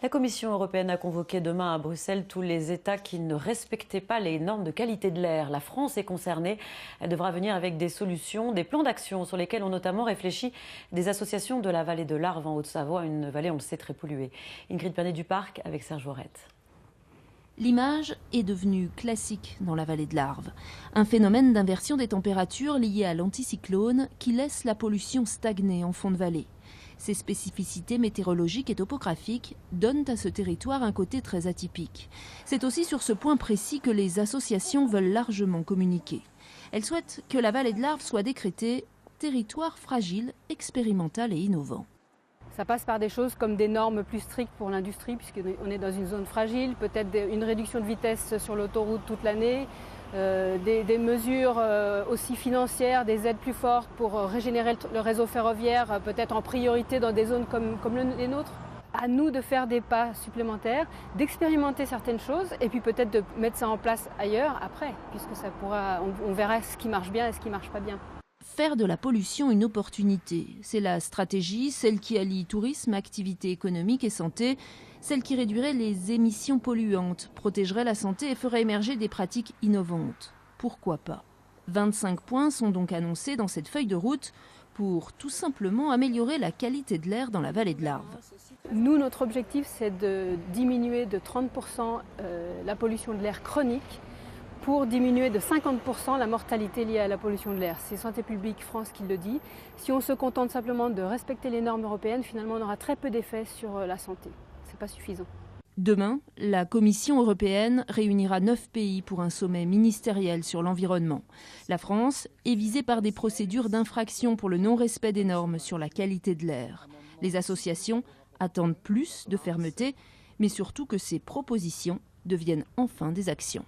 La Commission européenne a convoqué demain à Bruxelles tous les États qui ne respectaient pas les normes de qualité de l'air. La France est concernée. Elle devra venir avec des solutions, des plans d'action sur lesquels ont notamment réfléchi des associations de la vallée de l'Arve en Haute-Savoie, une vallée, on le sait, très polluée. Ingrid Pernet-Duparc avec Serge Vorette. L'image est devenue classique dans la vallée de l'Arve. Un phénomène d'inversion des températures lié à l'anticyclone qui laisse la pollution stagner en fond de vallée. Ces spécificités météorologiques et topographiques donnent à ce territoire un côté très atypique. C'est aussi sur ce point précis que les associations veulent largement communiquer. Elles souhaitent que la vallée de l'Arve soit décrétée territoire fragile, expérimental et innovant. Ça passe par des choses comme des normes plus strictes pour l'industrie, puisqu'on est dans une zone fragile, peut-être une réduction de vitesse sur l'autoroute toute l'année, des mesures aussi financières, des aides plus fortes pour régénérer le réseau ferroviaire, peut-être en priorité dans des zones comme les nôtres. À nous de faire des pas supplémentaires, d'expérimenter certaines choses et puis peut-être de mettre ça en place ailleurs après, puisque on verra ce qui marche bien et ce qui ne marche pas bien. Faire de la pollution une opportunité, c'est la stratégie, celle qui allie tourisme, activité économique et santé, celle qui réduirait les émissions polluantes, protégerait la santé et ferait émerger des pratiques innovantes. Pourquoi pas ? 25 points sont donc annoncés dans cette feuille de route pour tout simplement améliorer la qualité de l'air dans la vallée de l'Arve. Nous, notre objectif, c'est de diminuer de 30% la pollution de l'air chronique, pour diminuer de 50% la mortalité liée à la pollution de l'air. C'est Santé publique France qui le dit. Si on se contente simplement de respecter les normes européennes, finalement on aura très peu d'effets sur la santé. Ce n'est pas suffisant. Demain, la Commission européenne réunira 9 pays pour un sommet ministériel sur l'environnement. La France est visée par des procédures d'infraction pour le non-respect des normes sur la qualité de l'air. Les associations attendent plus de fermeté, mais surtout que ces propositions deviennent enfin des actions.